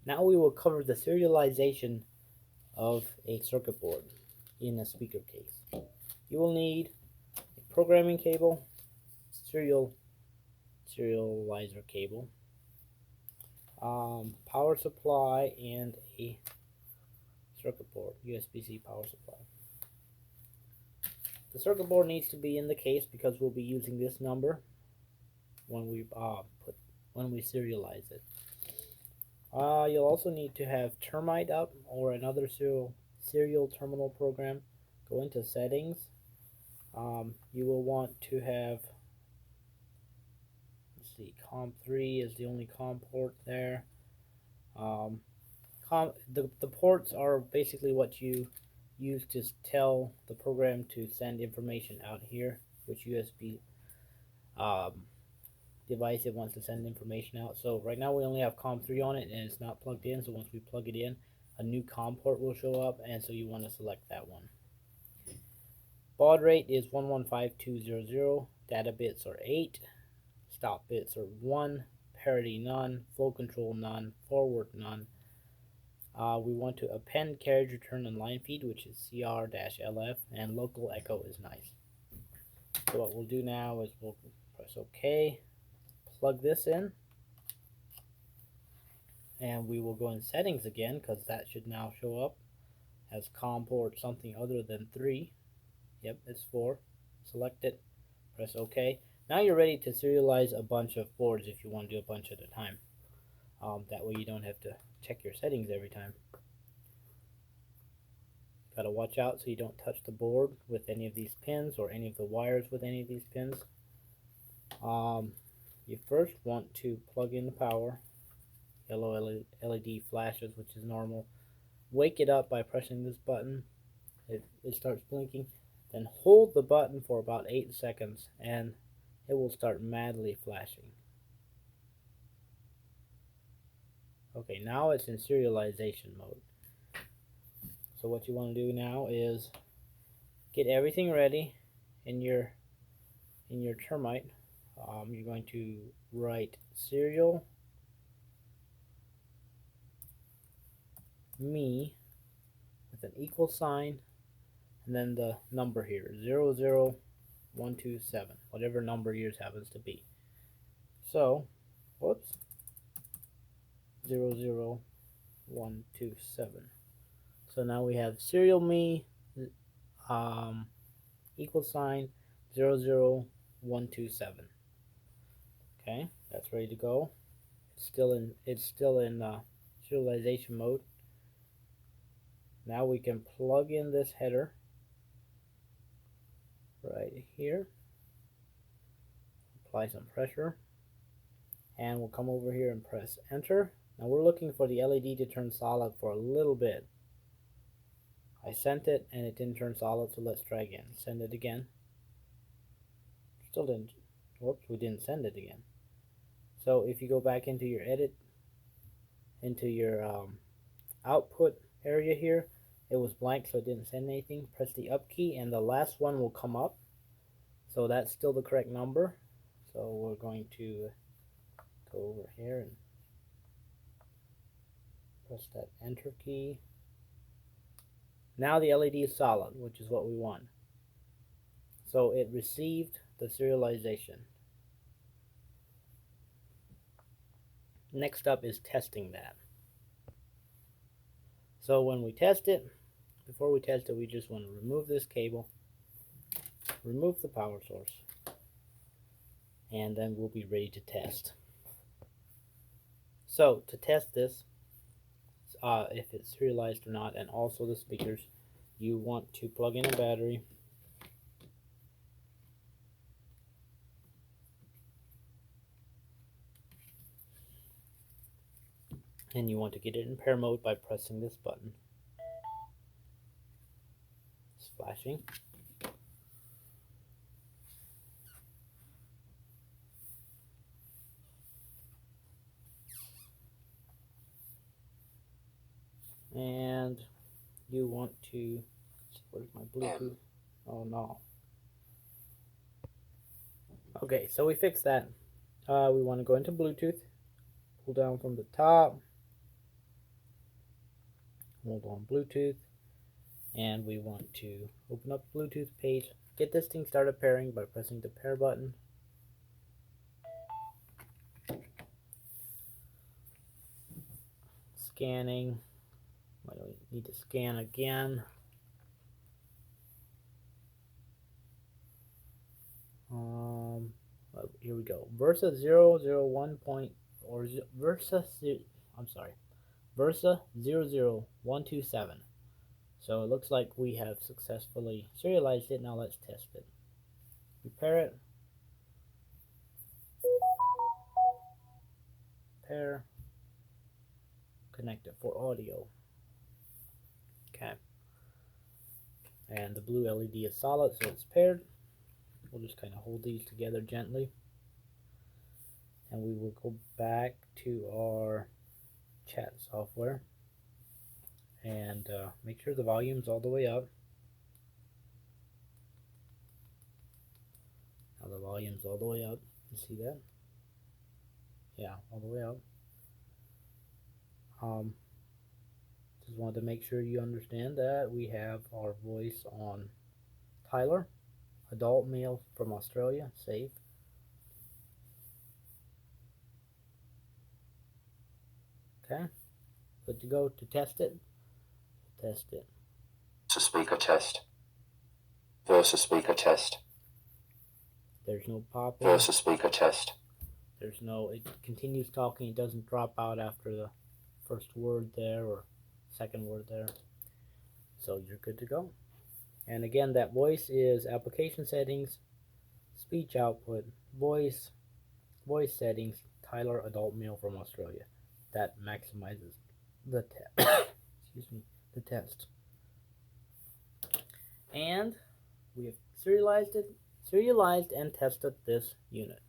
Now we will cover the serialization of a circuit board in a speaker case. You will need a programming cable, serializer cable, power supply, and a circuit board, USB-C power supply. The circuit board needs to be in the case because we'll be using this number when we serialize it. You'll also need to have Termite up or another serial terminal program. Go into settings. You will want to have, let's see, COM3 is the only COM port there. The ports are basically what you use to tell the program to send information out here, which USB device it wants to send information out. So right now we only have COM3 on it and it's not plugged in, so once we plug it in, a new COM port will show up, and so you want to select that one. Baud rate is 115200, data bits are 8, stop bits are 1, parity none, full control none, forward none. We want to append carriage return and line feed, which is CR-LF, and local echo is nice. So what we'll do now is we'll press OK, plug this in, and we will go in settings again because that should now show up as COM port something other than 3. Yep, it's 4. Select it, press OK. Now you're ready to serialize a bunch of boards if you want to do a bunch at a time. That way you don't have to check your settings every time. Gotta watch out so you don't touch the board with any of these pins or any of the wires with any of these pins. You first want to plug in the power. Yellow LED flashes, which is normal. Wake it up by pressing this button. It starts blinking. Then hold the button for about 8 seconds and it will start madly flashing. Okay, now it's in serialization mode. So what you want to do now is get everything ready in your Termite. You're going to write serial me with an equal sign and then the number here 00127, whatever number yours happens to be. So whoops, 00127. So now we have serial me equal sign 00127. Okay, that's ready to go. It's still in serialization mode. Now we can plug in this header right here, apply some pressure, and we'll come over here and press enter. Now we're looking for the LED to turn solid for a little bit. I sent it and it didn't turn solid, so let's try again. Send it again. Still didn't. Whoops, we didn't send it again. So if you go back into your edit, into your output area here, it was blank, so it didn't send anything. Press the up key and the last one will come up. So that's still the correct number. So we're going to go over here and press that enter key. Now the LED is solid, which is what we want. So it received the serialization. Next up is testing that. So when we test it, before we test it, we just want to remove this cable, remove the power source, and then we'll be ready to test. So to test this, if it's serialized or not, and also the speakers, you want to plug in a battery. And you want to get it in pair mode by pressing this button. It's flashing. And you want to, where's my Bluetooth? Oh no. Okay, so we fixed that. We want to go into Bluetooth, pull down from the top, hold on Bluetooth, and we want to open up the Bluetooth page. Get this thing started pairing by pressing the pair button. Scanning. I don't need to scan again. Here we go. Versa001 point or Versa. I'm sorry. Versa00127. So it looks like we have successfully serialized it. Now let's test it. We pair it. Pair. Connect it for audio. Okay. And the blue LED is solid, so it's paired. We'll just kind of hold these together gently. And we will go back to our chat software and make sure the volume's all the way up. Now the volume's all the way up. You see that? Yeah, all the way up. Just wanted to make sure you understand that we have our voice on Tyler, adult male from Australia, save. Okay, good to go to test it. Test it. VersaSpeaker test. VersaSpeaker test. There's no pop. VersaSpeaker test. There's no, it continues talking, it doesn't drop out after the first word there or second word there. So you're good to go. And again, that voice is application settings, speech output, voice settings, Tyler, adult male from Australia. That maximizes the excuse me, the test. And we have serialized and tested this unit.